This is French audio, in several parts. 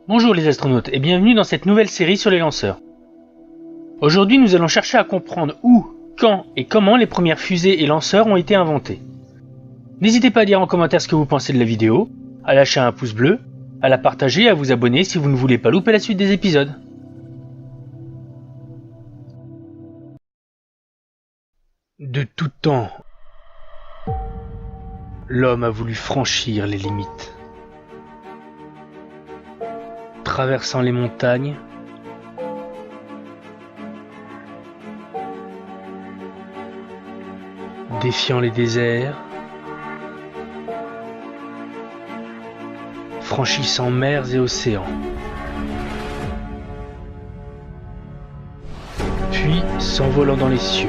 Bonjour les astronautes et bienvenue dans cette nouvelle série sur les lanceurs. Aujourd'hui nous allons chercher à comprendre où, quand et comment les premières fusées et lanceurs ont été inventés. N'hésitez pas à dire en commentaire ce que vous pensez de la vidéo, à lâcher un pouce bleu, à la partager et à vous abonner si vous ne voulez pas louper la suite des épisodes. De tout temps, l'homme a voulu franchir les limites. Traversant les montagnes, défiant les déserts, franchissant mers et océans, puis s'envolant dans les cieux.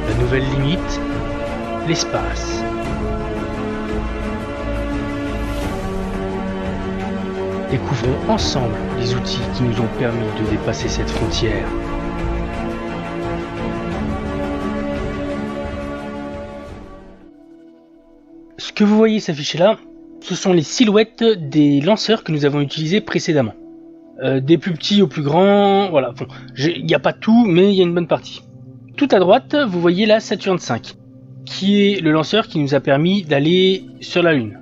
La nouvelle limite, l'espace. Découvrons ensemble les outils qui nous ont permis de dépasser cette frontière. Ce que vous voyez s'afficher là, ce sont les silhouettes des lanceurs que nous avons utilisés précédemment. Des plus petits aux plus grands, voilà. Bon, il n'y a pas tout, mais il y a une bonne partie. Tout à droite, vous voyez la Saturn V, qui est le lanceur qui nous a permis d'aller sur la Lune.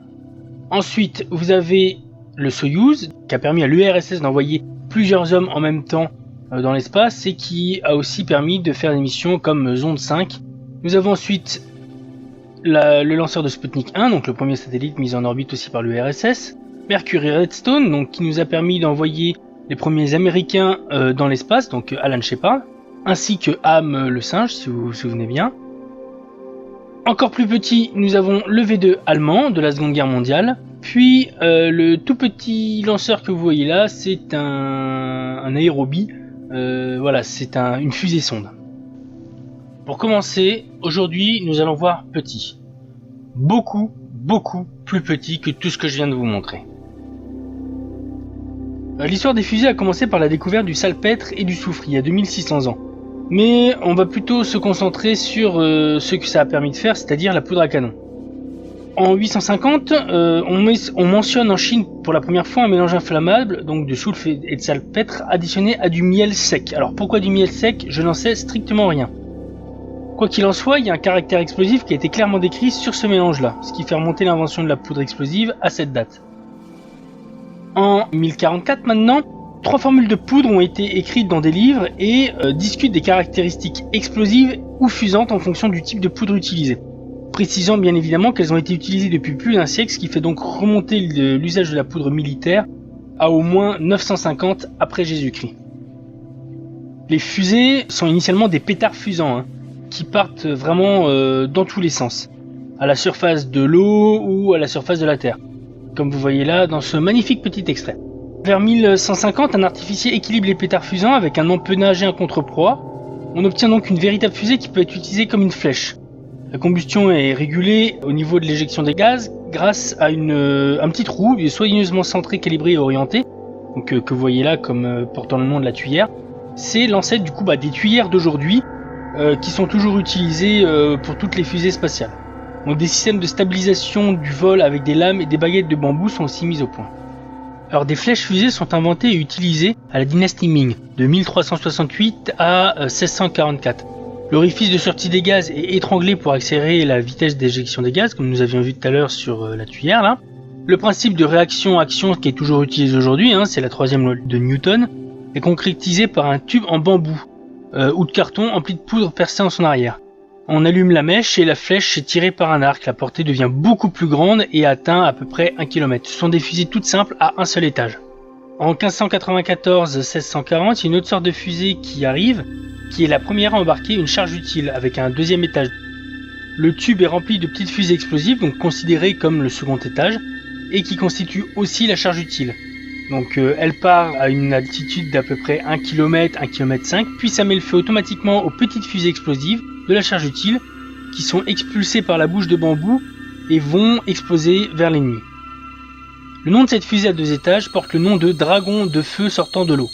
Ensuite, vous avez le Soyouz, qui a permis à l'URSS d'envoyer plusieurs hommes en même temps dans l'espace et qui a aussi permis de faire des missions comme Zonde 5. Nous avons ensuite le lanceur de Sputnik 1, donc le premier satellite mis en orbite aussi par l'URSS. Mercury Redstone, donc qui nous a permis d'envoyer les premiers Américains dans l'espace, donc Alan Shepard, ainsi que Ham le singe, si vous vous souvenez bien. Encore plus petit, nous avons le V2 allemand de la Seconde Guerre mondiale. Puis le tout petit lanceur que vous voyez là, c'est un aérobie, voilà, c'est une fusée sonde. Pour commencer, aujourd'hui nous allons voir petit. Beaucoup plus petit que tout ce que je viens de vous montrer. L'histoire des fusées a commencé par la découverte du salpêtre et du soufre il y a 2600 ans. Mais on va plutôt se concentrer sur ce que ça a permis de faire, c'est-à-dire la poudre à canon. En 850, on mentionne en Chine pour la première fois un mélange inflammable, donc de soufre et de salpêtre, additionné à du miel sec. Alors pourquoi du miel sec? Je n'en sais strictement rien. Quoi qu'il en soit, il y a un caractère explosif qui a été clairement décrit sur ce mélange-là, ce qui fait remonter l'invention de la poudre explosive à cette date. En 1044 maintenant, 3 formules de poudre ont été écrites dans des livres et discutent des caractéristiques explosives ou fusantes en fonction du type de poudre utilisée. Précisant bien évidemment qu'elles ont été utilisées depuis plus d'un siècle, ce qui fait donc remonter l'usage de la poudre militaire à au moins 950 après Jésus-Christ. Les fusées sont initialement des pétards fusants, qui partent vraiment dans tous les sens, à la surface de l'eau ou à la surface de la Terre, comme vous voyez là dans ce magnifique petit extrait. Vers 1150, un artificier équilibre les pétards fusants avec un empennage et un contrepoids. On obtient donc une véritable fusée qui peut être utilisée comme une flèche. La combustion est régulée au niveau de l'éjection des gaz grâce à un petit trou soigneusement centré, calibré et orienté, donc, que vous voyez là comme portant le nom de la tuyère. C'est l'ancêtre du coup des tuyères d'aujourd'hui qui sont toujours utilisées pour toutes les fusées spatiales. Donc, des systèmes de stabilisation du vol avec des lames et des baguettes de bambou sont aussi mis au point. Alors des flèches fusées sont inventées et utilisées à la dynastie Ming de 1368 à 1644. L'orifice de sortie des gaz est étranglé pour accélérer la vitesse d'éjection des gaz, comme nous avions vu tout à l'heure sur la tuyère là. Le principe de réaction-action qui est toujours utilisé aujourd'hui, c'est la troisième loi de Newton, est concrétisé par un tube en bambou ou de carton empli de poudre percée en son arrière. On allume la mèche et la flèche est tirée par un arc. La portée devient beaucoup plus grande et atteint à peu près 1 km. Ce sont des fusées toutes simples à un seul étage. En 1594-1640, il y a une autre sorte de fusée qui arrive, qui est la première à embarquer une charge utile avec un deuxième étage. Le tube est rempli de petites fusées explosives, donc considérées comme le second étage, et qui constitue aussi la charge utile. Donc elle part à une altitude d'à peu près 1 km, 1 km 5, puis ça met le feu automatiquement aux petites fusées explosives de la charge utile, qui sont expulsées par la bouche de bambou et vont exploser vers l'ennemi. Le nom de cette fusée à 2 étages porte le nom de dragon de feu sortant de l'eau.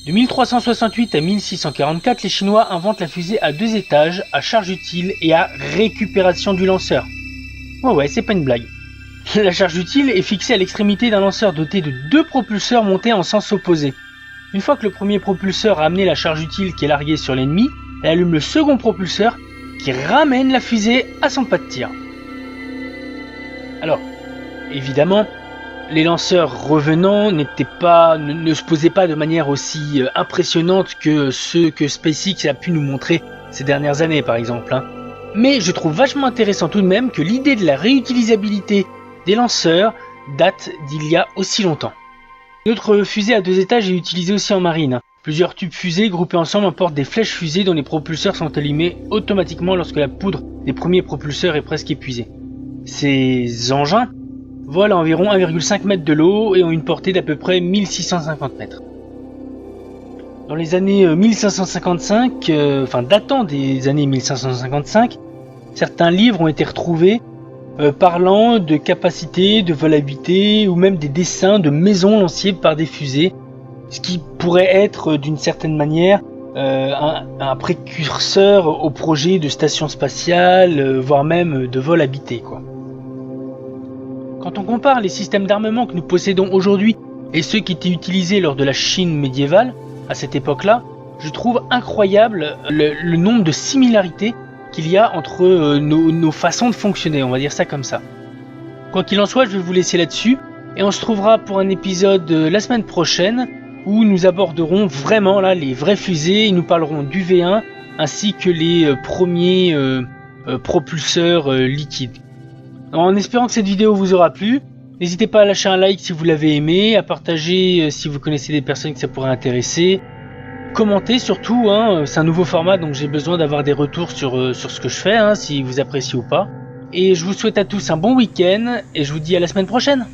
De 1368 à 1644, les Chinois inventent la fusée à 2 étages, à charge utile et à récupération du lanceur. Ouais, c'est pas une blague. La charge utile est fixée à l'extrémité d'un lanceur doté de 2 propulseurs montés en sens opposé. Une fois que le premier propulseur a amené la charge utile qui est larguée sur l'ennemi, elle allume le second propulseur qui ramène la fusée à son pas de tir. Alors, évidemment, les lanceurs revenants ne se posaient pas de manière aussi impressionnante que ceux que SpaceX a pu nous montrer ces dernières années par exemple. Mais je trouve vachement intéressant tout de même que l'idée de la réutilisabilité des lanceurs date d'il y a aussi longtemps. Notre fusée à 2 étages est utilisée aussi en marine. Plusieurs tubes fusées groupés ensemble emportent des flèches fusées dont les propulseurs sont allumés automatiquement lorsque la poudre des premiers propulseurs est presque épuisée. Ces engins volent à environ 1,5 m de l'eau et ont une portée d'à peu près 1650 mètres. Dans les années 1555, datant des années 1555, certains livres ont été retrouvés parlant de capacités, de volabilité ou même des dessins de maisons lancées par des fusées, ce qui pourrait être d'une certaine manière un précurseur au projet de station spatiale, voire même de vol habité, quoi. Quand on compare les systèmes d'armement que nous possédons aujourd'hui et ceux qui étaient utilisés lors de la Chine médiévale, à cette époque-là, je trouve incroyable le nombre de similarités qu'il y a entre nos façons de fonctionner, on va dire ça comme ça. Quoi qu'il en soit, je vais vous laisser là-dessus, et on se trouvera pour un épisode la semaine prochaine, où nous aborderons vraiment là les vraies fusées, et nous parlerons du V1, ainsi que les premiers propulseurs liquides. En espérant que cette vidéo vous aura plu, n'hésitez pas à lâcher un like si vous l'avez aimé, à partager si vous connaissez des personnes que ça pourrait intéresser, commentez surtout, c'est un nouveau format donc j'ai besoin d'avoir des retours sur ce que je fais, si vous appréciez ou pas. Et je vous souhaite à tous un bon week-end et je vous dis à la semaine prochaine.